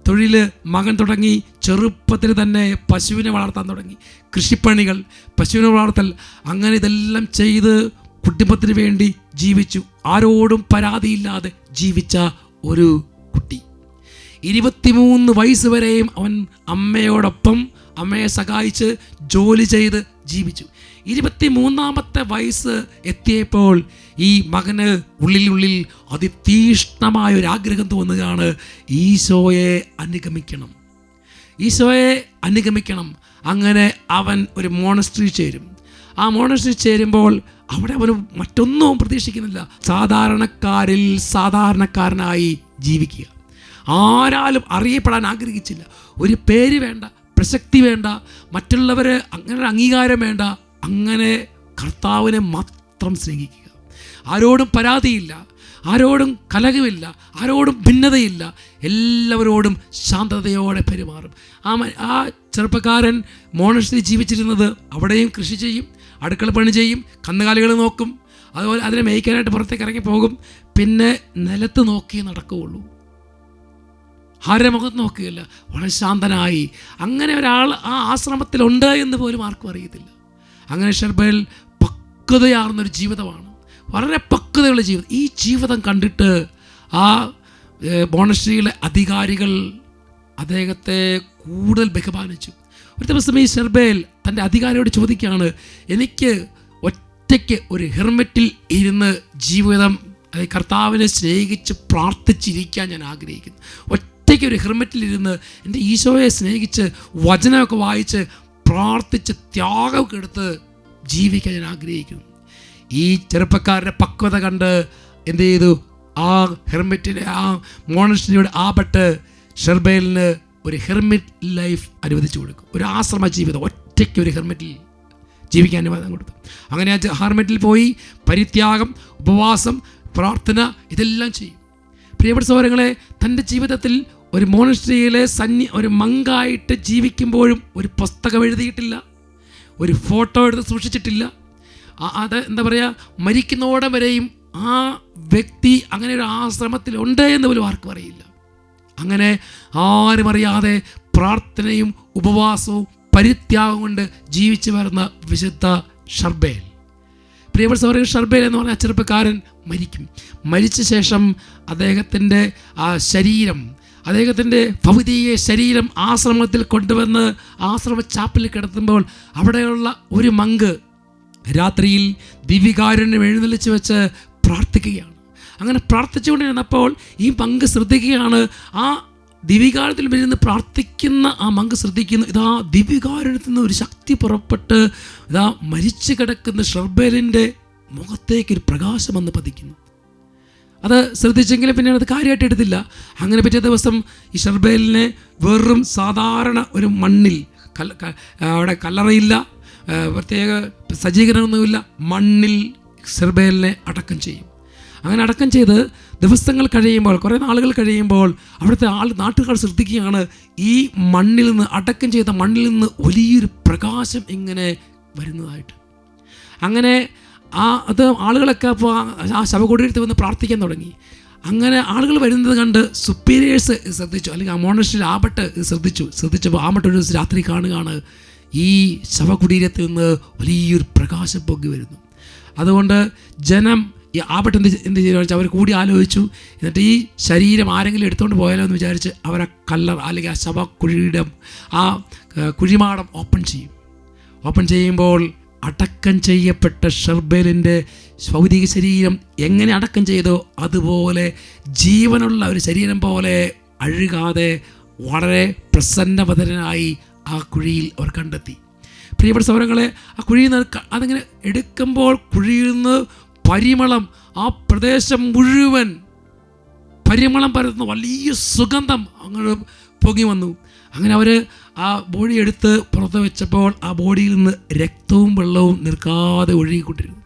തൊഴിൽ മകൻ തുടങ്ങി. ചെറുപ്പത്തിൽ തന്നെ പശുവിനെ വളർത്താൻ തുടങ്ങി. കൃഷിപ്പണികൾ, പശുവിനെ വളർത്തൽ, അങ്ങനെ ഇതെല്ലാം ചെയ്ത് കുടുംബത്തിന് വേണ്ടി ജീവിച്ചു. ആരോടും പരാതിയില്ലാതെ ജീവിച്ച ഒരു കുട്ടി. 23 വയസ്സ് വരെയും അവൻ അമ്മയോടൊപ്പം അമ്മയെ സഹായിച്ച് ജോലി ചെയ്ത് ജീവിച്ചു. 23-ാമത്തെ വയസ്സ് എത്തിയപ്പോൾ ഈ മകന് ഉള്ളിൽ അതിതീഷ്ണമായൊരാഗ്രഹം തോന്നുകയാണ്: ഈശോയെ അനുഗമിക്കണം. അങ്ങനെ അവൻ ഒരു മോണസ്ട്രി ചേരും. ആ മോണസ്ട്രി ചേരുമ്പോൾ അവിടെ അവന് മറ്റൊന്നും പ്രതീക്ഷിക്കുന്നില്ല, സാധാരണക്കാരിൽ സാധാരണക്കാരനായി ജീവിക്കുക. ആരാലും അറിയപ്പെടാൻ ആഗ്രഹിച്ചില്ല. ഒരു പേര് വേണ്ട, പ്രസക്തി വേണ്ട, മറ്റുള്ളവർ അങ്ങനെ അംഗീകാരം വേണ്ട. അങ്ങനെ കർത്താവിനെ മാത്രം സ്നേഹിക്കുക. ആരോടും പരാതിയില്ല, ആരോടും കലഹമില്ല, ആരോടും ഭിന്നതയില്ല, എല്ലാവരോടും ശാന്തതയോടെ പെരുമാറും. ആ ചെറുപ്പക്കാരൻ മോണസ്ട്രി ജീവിച്ചിരുന്നത് അവിടെയും കൃഷി ചെയ്യും, അടുക്കള പണി ചെയ്യും, കന്നുകാലികൾ നോക്കും, അതുപോലെ അതിനെ മേയ്ക്കാനായിട്ട് പുറത്തേക്ക് ഇറങ്ങി പോകും. പിന്നെ നിലത്ത് നോക്കി നടക്കുകയുള്ളൂ, ആരുടെ മുഖത്ത് നോക്കുകയില്ല. വളരെ ശാന്തനായി അങ്ങനെ ഒരാൾ ആ ആശ്രമത്തിലുണ്ട് എന്ന് പോലും ആർക്കും അറിയത്തില്ല. അങ്ങനെ ഷർബേൽ പക്വതയാർന്നൊരു ജീവിതമാണ്, വളരെ പക്വതയുള്ള ജീവിതം. ഈ ജീവിതം കണ്ടിട്ട് ആ മോണസ്ട്രിയിലെ അധികാരികൾ അദ്ദേഹത്തെ കൂടുതൽ ബഹുമാനിച്ചു. ഒരു ദിവസം ഈ ഷർബേൽ തൻ്റെ അധികാരിയോട് ചോദിക്കുകയാണ്, എനിക്ക് ഒറ്റയ്ക്ക് ഒരു ഹെർമെറ്റിൽ ഇരുന്ന് ജീവിതം കർത്താവിനെ സ്നേഹിച്ച് പ്രാർത്ഥിച്ചിരിക്കാൻ ഞാൻ ആഗ്രഹിക്കുന്നു. ഒറ്റയ്ക്ക് ഒരു ഹെർമെറ്റിലിരുന്ന് എൻ്റെ ഈശോയെ സ്നേഹിച്ച് വചനമൊക്കെ വായിച്ച് പ്രാർത്ഥിച്ച് ത്യാഗമൊക്കെ എടുത്ത് ജീവിക്കാൻ ഞാൻ ആഗ്രഹിക്കുന്നു. ഈ ചെറുപ്പക്കാരുടെ പക്വത കണ്ട് എന്ത് ചെയ്തു, ആ ഹെർമെറ്റിൻ്റെ ആ മോണസ്ട്രിയുടെ ആപട്ട് ഷർബേലിന് ഒരു ഹെർമിറ്റ് ലൈഫ് അനുവദിച്ചു കൊടുക്കും. ഒരു ആശ്രമ ജീവിതം, ഒറ്റയ്ക്ക് ഒരു ഹെർമെറ്റിൽ ജീവിക്കാൻ അനുവാദം കൊടുത്തു. അങ്ങനെ ആ ഹെർമെറ്റിൽ പോയി പരിത്യാഗം, ഉപവാസം, പ്രാർത്ഥന ഇതെല്ലാം ചെയ്യും. പ്രിയപ്പെട്ട സഹോദരങ്ങളെ, തൻ്റെ ജീവിതത്തിൽ ഒരു മോണസ്ട്രിയിലെ ഒരു മങ്കായിട്ട് ജീവിക്കുമ്പോഴും ഒരു പുസ്തകം എഴുതിയിട്ടില്ല, ഒരു ഫോട്ടോ എടുത്ത് സൂക്ഷിച്ചിട്ടില്ല. അത് എന്താ പറയുക, മരിക്കുന്നോടെ വരെയും ആ വ്യക്തി അങ്ങനെ ഒരു ആശ്രമത്തിലുണ്ട് എന്ന് പോലും ആർക്കും അറിയില്ല. അങ്ങനെ ആരും അറിയാതെ പ്രാർത്ഥനയും ഉപവാസവും പരിത്യാഗം കൊണ്ട് ജീവിച്ചു വരുന്ന വിശുദ്ധ ഷർബേൽ. പ്രിയപ്പെട്ട സഹോദരൻ, ഷർബേൽ എന്ന് പറഞ്ഞ ചെറുപ്പക്കാരൻ മരിക്കും. മരിച്ച ശേഷം അദ്ദേഹത്തിൻ്റെ ആ ശരീരം, അദ്ദേഹത്തിൻ്റെ ഭൗതിക ശരീരം ആശ്രമത്തിൽ കൊണ്ടുവന്ന് ആശ്രമ ചാപ്പലിൽ കിടത്തുമ്പോൾ അവിടെയുള്ള ഒരു മങ്ക് രാത്രിയിൽ ദിവ്യകാരുണ്യം എഴുന്നള്ളിച്ച് വെച്ച് പ്രാർത്ഥിക്കുകയാണ്. അങ്ങനെ പ്രാർത്ഥിച്ചുകൊണ്ടിരുന്നപ്പോൾ ഈ മങ്ക് ശ്രദ്ധിക്കുകയാണ്, ആ ദിവ്യകാരുണ്യത്തിൽ വരുന്ന പ്രാർത്ഥിക്കുന്ന ആ മങ്ക് ശ്രദ്ധിക്കുന്നു, ഇതാ ദിവ്യകാരുണ്യത്തിൽ നിന്ന് ഒരു ശക്തി പുറപ്പെട്ട് ഇതാ മരിച്ചു കിടക്കുന്ന ഷർബേലിൻ്റെ മുഖത്തേക്കൊരു പ്രകാശം വന്ന് പതിക്കുന്നു. അത് ശ്രദ്ധിച്ചെങ്കിലും പിന്നെ അത് കാര്യമായിട്ട് എടുത്തില്ല. അങ്ങനെ പിറ്റേ ദിവസം ഈ ഷർബേലിനെ വെറും സാധാരണ ഒരു മണ്ണിൽ, അവിടെ കല്ലറയില്ല, പ്രത്യേക സജ്ജീകരണമൊന്നുമില്ല, മണ്ണിൽ ഷർബേലിനെ അടക്കം ചെയ്യും. അങ്ങനെ അടക്കം ചെയ്ത് ദിവസങ്ങൾ കഴിയുമ്പോൾ, കുറേ നാളുകൾ കഴിയുമ്പോൾ അവിടുത്തെ നാട്ടുകാർ ശ്രദ്ധിക്കുകയാണ്, ഈ മണ്ണിൽ നിന്ന്, അടക്കം ചെയ്ത മണ്ണിൽ നിന്ന് വലിയൊരു പ്രകാശം ഇങ്ങനെ വരുന്നതായിട്ട്. അങ്ങനെ അത് ആളുകളൊക്കെ അപ്പോൾ ആ ശവകുടീരത്തിൽ വന്ന് പ്രാർത്ഥിക്കാൻ തുടങ്ങി. അങ്ങനെ ആളുകൾ വരുന്നത് കണ്ട് സുപ്പീരിയേഴ്സ് ശ്രദ്ധിച്ചു, അല്ലെങ്കിൽ ആ മോണസ്ട്രി ആപട്ട് ശ്രദ്ധിച്ചപ്പോൾ ആമട്ട് ഒരു ദിവസം രാത്രി കാണുകയാണ്, ഈ ശവകുടീരത്തിൽ നിന്ന് വലിയൊരു പ്രകാശം പൊങ്ങി വരുന്നു. അതുകൊണ്ട് ജനം ഈ ആപട്ട് എന്ത് ചെയ്യുക വെച്ചാൽ അവർ കൂടി ആലോചിച്ചു. എന്നിട്ട് ഈ ശരീരം ആരെങ്കിലും എടുത്തുകൊണ്ട് പോയാലോ എന്ന് വിചാരിച്ച് അവർ ആ കല്ലർ അല്ലെങ്കിൽ ആ ശവകുഴിയിടം, ആ കുഴിമാടം ഓപ്പൺ ചെയ്യും. ഓപ്പൺ ചെയ്യുമ്പോൾ അടക്കം ചെയ്യപ്പെട്ട ഷർബേലിൻ്റെ ഭൗതിക ശരീരം എങ്ങനെ അടക്കം ചെയ്തോ അതുപോലെ ജീവനുള്ള ഒരു ശരീരം പോലെ അഴുകാതെ വളരെ പ്രസന്നവദനായി ആ കുഴിയിൽ അവർ കണ്ടെത്തി. പ്രിയപ്പെട്ട സഹോദരങ്ങളെ, ആ കുഴിയിൽ നിന്ന് അതിങ്ങനെ എടുക്കുമ്പോൾ കുഴിയിൽ നിന്ന് പരിമളം, ആ പ്രദേശം മുഴുവൻ പരിമളം പരത്തുന്ന വലിയ സുഗന്ധം അങ്ങനെ പൊങ്ങി വന്നു. അങ്ങനെ അവർ ആ ബോഡി എടുത്ത് പുറത്ത് വെച്ചപ്പോൾ ആ ബോഡിയിൽ നിന്ന് രക്തവും വെള്ളവും നിൽക്കാതെ ഒഴുകിക്കൊണ്ടിരുന്നു.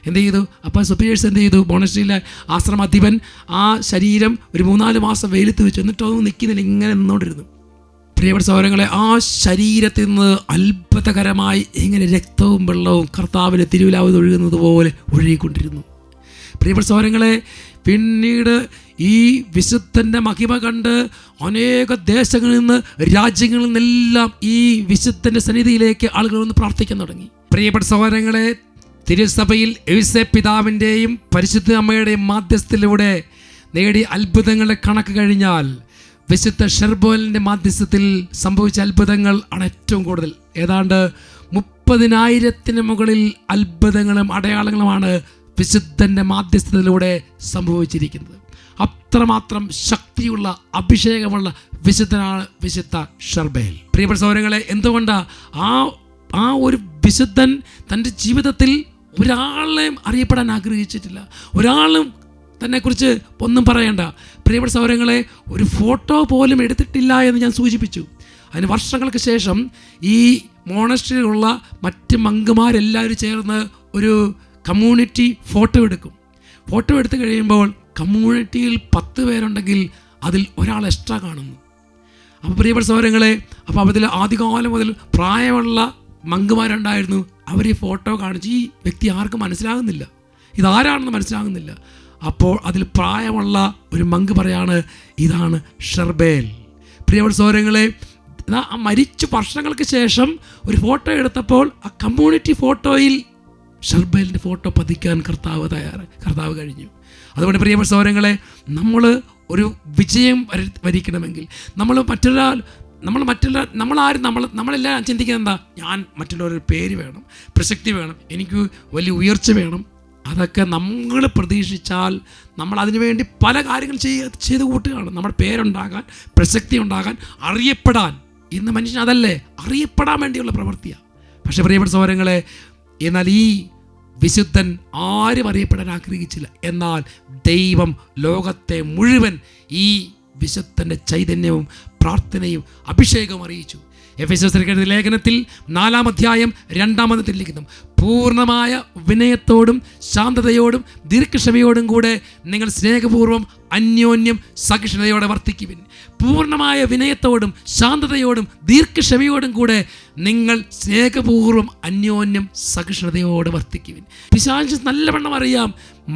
എന്ത് ചെയ്തു? അപ്പോൾ സുപ്പീരിയേഴ്സ് എന്ത് ചെയ്തു? മോണസ്ട്രിയിലെ ആശ്രമാധിപൻ ആ ശരീരം ഒരു 3-4 മാസം വെയിലത്ത് വെച്ചു. എന്നിട്ടൊന്നും നിൽക്കുന്നില്ല, ഇങ്ങനെ നിന്നുകൊണ്ടിരുന്നു. പ്രിയപ്പെട്ട സഹോദരങ്ങളെ, ആ ശരീരത്തിൽ നിന്ന് അത്ഭുതകരമായി ഇങ്ങനെ രക്തവും വെള്ളവും കർത്താവിൻ്റെ തിരുവിലാവ് ഒഴുകുന്നത് പോലെ ഒഴുകിക്കൊണ്ടിരുന്നു. പ്രിയപ്പെട്ട സഹോദരങ്ങളെ, പിന്നീട് ഈ വിശുദ്ധൻ്റെ മഹിമ കണ്ട് അനേക ദേശങ്ങളിൽ നിന്ന്, രാജ്യങ്ങളിൽ നിന്നെല്ലാം ഈ വിശുദ്ധൻ്റെ സന്നിധിയിലേക്ക് ആളുകൾ വന്ന് പ്രാർത്ഥിക്കാൻ തുടങ്ങി. പ്രിയപ്പെട്ട സഹോദരങ്ങളെ, തിരുസഭയിൽ യോസേപ്പ് പിതാവിൻ്റെയും പരിശുദ്ധ അമ്മയുടെയും മാധ്യസ്ഥത്തിലൂടെ നേടിയ അത്ഭുതങ്ങളുടെ കണക്ക് കഴിഞ്ഞാൽ വിശുദ്ധ ഷർബേലിൻ്റെ മാധ്യസ്ഥത്തിൽ സംഭവിച്ച അത്ഭുതങ്ങൾ ആണ് ഏറ്റവും കൂടുതൽ. ഏതാണ്ട് 30,000 മുകളിൽ അത്ഭുതങ്ങളും അടയാളങ്ങളുമാണ് വിശുദ്ധൻ്റെ മാധ്യസ്ഥതയിലൂടെ സംഭവിച്ചിരിക്കുന്നത്. അത്രമാത്രം ശക്തിയുള്ള അഭിഷേകമുള്ള വിശുദ്ധനാണ് വിശുദ്ധ ഷർബേൽ. പ്രിയപ്പെട്ട സഹോദരങ്ങളെ, എന്തുകൊണ്ടാണ് ആ ഒരു വിശുദ്ധൻ തൻ്റെ ജീവിതത്തിൽ ഒരാളെയും അറിയപ്പെടാൻ ആഗ്രഹിച്ചിട്ടില്ല, ഒരാളും തന്നെക്കുറിച്ച് ഒന്നും പറയണ്ട. പ്രിയപ്പെട്ട സഹോദരങ്ങളെ, ഒരു ഫോട്ടോ പോലും എടുത്തിട്ടില്ല എന്ന് ഞാൻ സൂചിപ്പിച്ചു. അതിന് വർഷങ്ങൾക്ക് ശേഷം ഈ മോണസ്ട്രിയിലുള്ള മറ്റ് മങ്കുമാരെല്ലാവരും ചേർന്ന് ഒരു കമ്മ്യൂണിറ്റി ഫോട്ടോ എടുക്കും. ഫോട്ടോ എടുത്തു കഴിയുമ്പോൾ കമ്മ്യൂണിറ്റിയിൽ 10 പേരുണ്ടെങ്കിൽ അതിൽ ഒരാൾ എക്സ്ട്രാ കാണുന്നു. അപ്പോൾ പ്രിയപ്പെട്ട സഹോദരങ്ങളെ, അപ്പോൾ അതിൽ ആദ്യകാലം മുതൽ പ്രായമുള്ള മങ്കുമാരുണ്ടായിരുന്നു. അവർ ഈ ഫോട്ടോ കാണിച്ച് ഈ വ്യക്തി ആർക്കും മനസ്സിലാകുന്നില്ല, ഇതാരാണെന്ന് മനസ്സിലാകുന്നില്ല. അപ്പോൾ അതിൽ പ്രായമുള്ള ഒരു മങ്ക് പറയാണ്, ഇതാണ് ഷർബേൽ. പ്രിയപ്പെട്ട സഹോദരങ്ങളെ, മരിച്ചു വർഷങ്ങൾക്ക് ശേഷം ഒരു ഫോട്ടോ എടുത്തപ്പോൾ ആ കമ്മ്യൂണിറ്റി ഫോട്ടോയിൽ ഷർബേലിൻ്റെ ഫോട്ടോ പതിക്കാൻ കർത്താവ് കഴിഞ്ഞു. അതുകൊണ്ട് പ്രിയപ്പെട്ട സഹോദരങ്ങളെ, നമ്മൾ ഒരു വിജയം വരിക്കണമെങ്കിൽ നമ്മളെല്ലാം ചിന്തിക്കുന്നത് എന്താ? ഞാൻ മറ്റുള്ളവരൊരു പേര് വേണം, പ്രസക്തി വേണം, എനിക്ക് വലിയ ഉയർച്ച വേണം. അതൊക്കെ നമ്മൾ പ്രതീക്ഷിച്ചാൽ നമ്മൾ അതിനുവേണ്ടി പല കാര്യങ്ങൾ ചെയ്ത് കൂട്ടുകയാണ്. നമ്മുടെ പേരുണ്ടാകാൻ, പ്രസക്തി ഉണ്ടാകാൻ, അറിയപ്പെടാൻ. ഇന്ന് മനുഷ്യൻ അതല്ലേ, അറിയപ്പെടാൻ വേണ്ടിയുള്ള പ്രവൃത്തിയാണ്. പക്ഷേ പ്രിയപ്പെട്ട സഹോദരങ്ങളെ, എന്നാൽ ഈ വിശുദ്ധൻ ആരും അറിയപ്പെടാൻ ആഗ്രഹിച്ചില്ല. എന്നാൽ ദൈവം ലോകത്തെ മുഴുവൻ ഈ വിശുദ്ധൻ്റെ ചൈതന്യവും പ്രാർത്ഥനയും അഭിഷേകവും അറിയിച്ചു. എഫെസ്യർ ലേഖനത്തിൽ 4-ാം അധ്യായം 2-ാം വചനത്തിൽ ലിഖിതം, പൂർണ്ണമായ വിനയത്തോടും ശാന്തതയോടും ദീർഘക്ഷമയോടും കൂടെ നിങ്ങൾ സ്നേഹപൂർവ്വം അന്യോന്യം സഹിഷ്ണുതയോടെ വർത്തിക്കുവിൻ. പൂർണ്ണമായ വിനയത്തോടും ശാന്തതയോടും ദീർഘക്ഷമയോടും കൂടെ നിങ്ങൾ സ്നേഹപൂർവ്വം അന്യോന്യം സഹിഷ്ണുതയോടെ വർത്തിക്കുവിൻ. പിശാച് നല്ലവണ്ണം അറിയാം,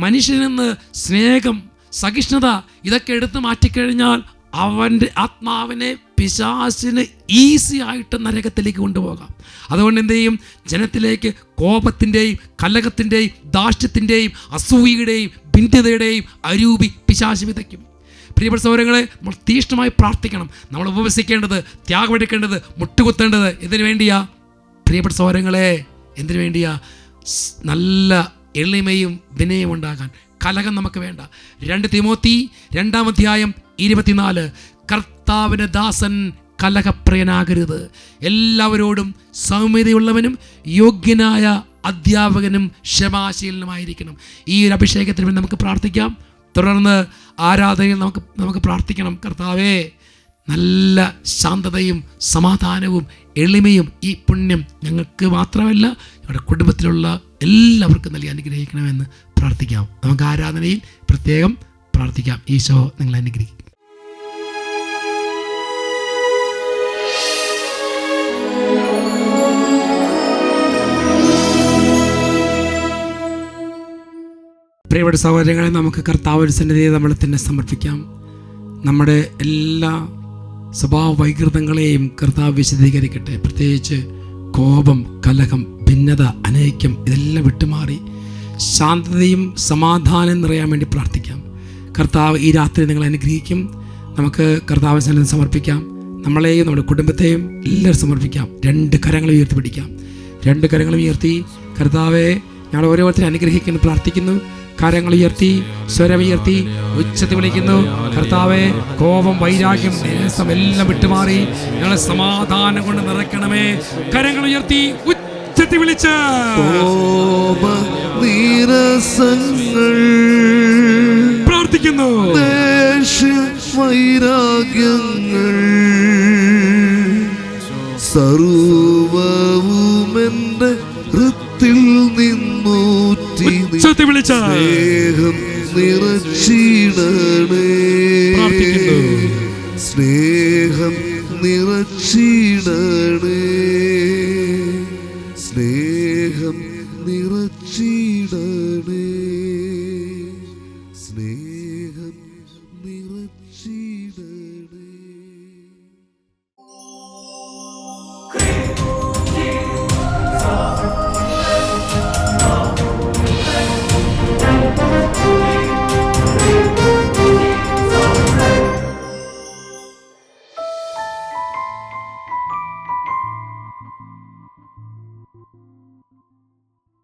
മനുഷ്യനിൽ നിന്ന് സ്നേഹം, സഹിഷ്ണുത ഇതൊക്കെ എടുത്തു മാറ്റിക്കഴിഞ്ഞാൽ അവൻ്റെ ആത്മാവിനെ പിശാചിന് ഈസി ആയിട്ട് നരകത്തിലേക്ക് കൊണ്ടുപോകാം. അതുകൊണ്ട് എന്ത് ചെയ്യും? ജനത്തിലേക്ക് കോപത്തിൻ്റെയും കലഹത്തിൻ്റെയും ധാർഷ്ട്യത്തിൻ്റെയും അസൂയയുടെയും ഭിന്നതയുടെയും അരൂപി പിശാച് വിതയ്ക്കും. പ്രിയപ്പെട്ട സഹോദരങ്ങളെ, നമ്മൾ തീഷ്ണമായി പ്രാർത്ഥിക്കണം. നമ്മൾ ഉപവസിക്കേണ്ടത്, ത്യാഗമെടുക്കേണ്ടത്, മുട്ടുകുത്തേണ്ടത് എന്തിനു വേണ്ടിയാ? പ്രിയപ്പെട്ട സഹോദരങ്ങളെ, എന്തിനു വേണ്ടിയാ? നല്ല എളിമയും വിനയം ഉണ്ടാകാൻ. കലഹം നമുക്ക് വേണ്ട. 2 തിമോത്തി 2-ാം അധ്യായം 24, കർത്താവിന് ദാസൻ കലഹപ്രിയനാകരുത്, എല്ലാവരോടും സൗമ്യതയുള്ളവനും യോഗ്യനായ അധ്യാപകനും ക്ഷമാശീലനുമായിരിക്കണം. ഈ ഒരു അഭിഷേകത്തിന് വേണ്ടി നമുക്ക് പ്രാർത്ഥിക്കാം. തുടർന്ന് ആരാധനയിൽ നമുക്ക് പ്രാർത്ഥിക്കണം. കർത്താവേ, നല്ല ശാന്തതയും സമാധാനവും എളിമയും ഈ പുണ്യം ഞങ്ങൾക്ക് മാത്രമല്ല ഞങ്ങളുടെ കുടുംബത്തിലുള്ള എല്ലാവർക്കും നൽകി അനുഗ്രഹിക്കണമെന്ന് പ്രാർത്ഥിക്കാം. നമുക്ക് ആരാധനയിൽ പ്രത്യേകം പ്രാർത്ഥിക്കാം. ഈശോ നിങ്ങളെ അനുഗ്രഹിക്കും. പ്രിയപ്പെട്ട സഹോദരങ്ങളെ, നമുക്ക് കർത്താവിന്റെ സന്നിധിയിൽ നമ്മളെ തന്നെ സമർപ്പിക്കാം. നമ്മുടെ എല്ലാ സ്വഭാവ വൈകൃതങ്ങളെയും കർത്താവ് വിശദീകരിക്കട്ടെ. പ്രത്യേകിച്ച് കോപം, കലഹം, ഭിന്നത, അനൈക്യം ഇതെല്ലാം വിട്ടുമാറി ശാന്തതയും സമാധാനം നിറയാൻ വേണ്ടി പ്രാർത്ഥിക്കാം. കർത്താവ് ഈ രാത്രി നിങ്ങളെ അനുഗ്രഹിക്കും. നമുക്ക് കർത്താവിന്റെ സന്നിധിയിൽ സമർപ്പിക്കാം. നമ്മളെയും നമ്മുടെ കുടുംബത്തെയും എല്ലാവരും സമർപ്പിക്കാം. 2 കരങ്ങൾ ഉയർത്തി പിടിക്കാം. 2 കരങ്ങളും ഉയർത്തി കർത്താവെ ഞങ്ങൾ ഓരോരുത്തരും അനുഗ്രഹിക്കുന്നു പ്രാർത്ഥിക്കുന്നു. കരങ്ങൾ ഉയർത്തി, സ്വരമുയർത്തി, ഉച്ചത്തിൽ വിളിക്കുന്നു. കർത്താവെ, കോപം, വൈരാഗ്യം, ദേശം എല്ലാം വിട്ടുമാറി ഞങ്ങളെ സമാധാനം കൊണ്ട് നിറയ്ക്കണമേ. കരങ്ങൾ ഉയർത്തി ഉച്ചത്തിൽ വിളിച്ച് പ്രാർത്ഥിക്കുന്നു. വൈരാഗ്യങ്ങൾ സർവവുമെന്റെ ഹൃത്തിൽ നിന്നൂറ്റി സ്നേഹം നിറച്ചിടണേ, സ്നേഹം നിറച്ചിടണേ, സ്നേഹം നിറച്ചിടണേ.